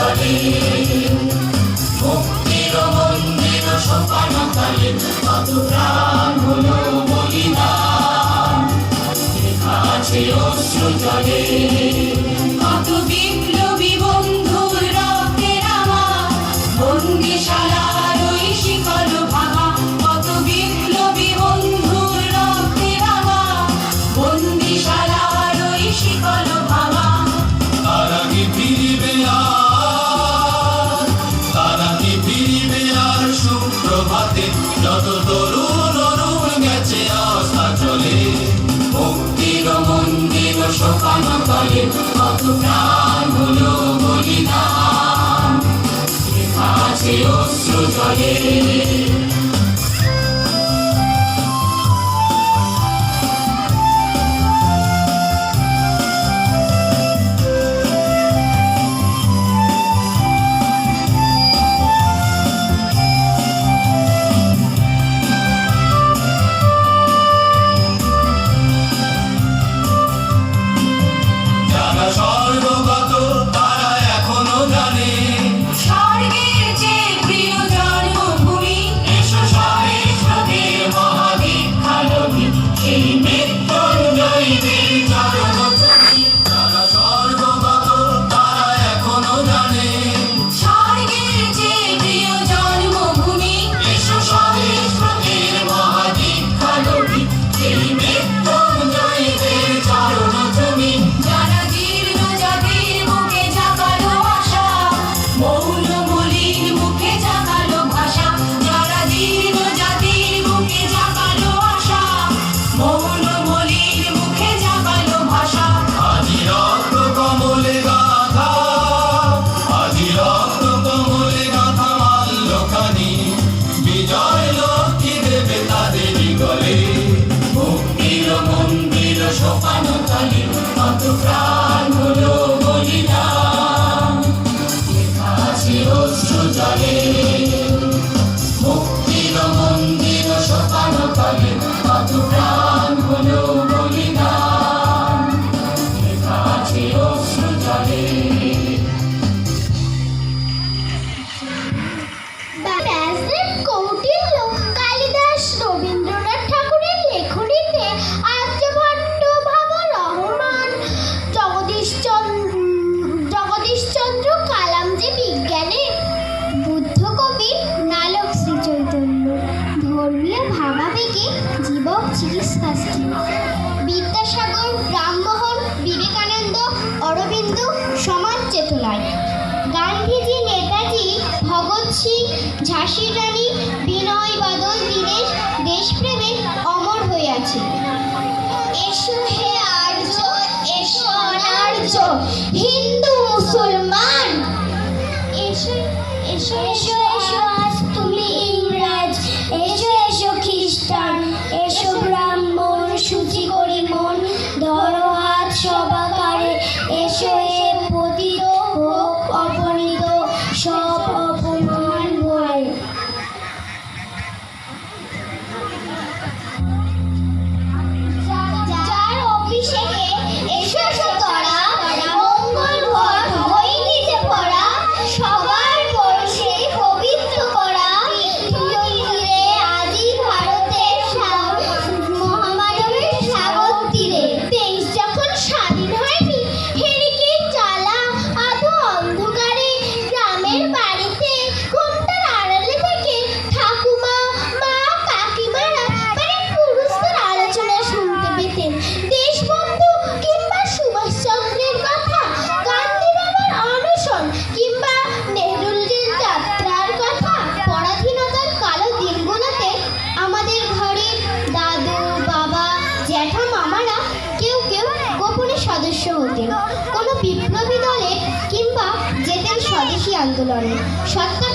জলে মুক্তির মন্দির সোপান তলে কত প্রাণ হলো বলিদান লেখা আছে অশ্রু জলে কত বিপ্লবী বন্ধুর রক্তের আমার বন্দিশালার ওই শিকল ভাঙা কত বিপ্লবী বন্ধুর রক্তের আমার বন্দিশালার ওই শিকল ভাঙা তারা কি ফিরিবে আর সুপ্রভাতে যত তরুণ অরুণ গেছে আস্থা চলে মুক্তির মন্দির সোপান তলে কত প্রাণ হলো বলিদান লেখা আছে অশ্রু জলে স্বর্গগত তারা এখনো জানে স্বর্গের যে প্রিয় জন্মভূমি এসো স্বাধীনতার মহাদীক্ষালোভী সেই মৃত্যুঞ্জয়ীদের চরণ ছুঁই তারা স্বর্গগত তারা এখনো জানে স্বর্গের যে প্রিয় জন্মভূমি এসো স্বাধীনতার মহাদীক্ষালোভী সেই মৃত্যুঞ্জয়ীদের চরণ ছুঁই মৌলমলির মুখে জাগালো ভাষা যারা জীর্ণ জাতির মুখে জাগালো আশা মৌলমলির মুখে জাগালো ভাষা আজি রক্ত কমলে গাথা মাল্যখানি বিজয় লক্ষ্মী দেবে তাদেরই গলে মুক্তির মন্দির সোপান তলে কত প্রাণ হলো বলিদান অশ্রু জলে মুক্তির মন্দির সোপান তলে কত প্রাণ হলো বলিদান লেখা আছে অশ্রু জলে কৌটিল্য কালিদাস রবীন্দ্রনাথ ঠাকুরের লেখনীতে আর্যভট্ট বাবা রহমান জগদীশচন্দ্র কালাম যে বিজ্ঞানে বুদ্ধ কবি নালক শ্রীচৈতন্য ধর্মীয় ভাবাবেগে জীবক চিকিৎসাশ্রী বিদ্যাসাগর রামমোহন বিবেকানন্দ অরবিন্দ সমাজ চেতনায় গান্ধীজি নেতাজি ভগৎ সিং ঝাঁসির রানী বিনয় বাদল দীনেশ দেশপ্রেমে অমর হয়ে আছে এসো হে আর্য এসো অনার্য হিন্দু মুসলমান এসো এসো এসো এসো আজ তুমি ইংরেজ এসো এসো খ্রিস্টান এসো ব্রাহ্মণ শুচি করি মন ধরো হাত সবাকারে এসো এ পতিত হোক অপনীত সব অপমান ভয় যার অভিষেকে এসো এসো তরা মঙ্গল ঘট হই নিজে পড়া সবার পরশে পবিত্র করা ধীরে আজি ভারতের মহামানবের সাগর তীরে দেশ যখন স্বাধীন হয়নি হেরিকে জ্বালা আধো অন্ধকারে গ্রামের বাড়িতে ঘুমটার আড়ালে থেকে ঠাকুমা মা কাকিমারা মানে পুরুষদের আলোচনা শুনতে পেতেন দেশবন্ধু কিংবা সুভাষচন্দ্রের কথা গান্ধী বাবার অনশন কিংবা নেহরুজির যাত্রার কথা পরাধীনতার কালো দিনগুলোতে আমাদের ঘরে দাদু বাবা জ্যাঠা মামারা কেউ কেউ গোপনে সদস্য হতেন কোনো বিপ্লবী দলে কিংবা যেতেন স্বদেশী আন্দোলনে সত্য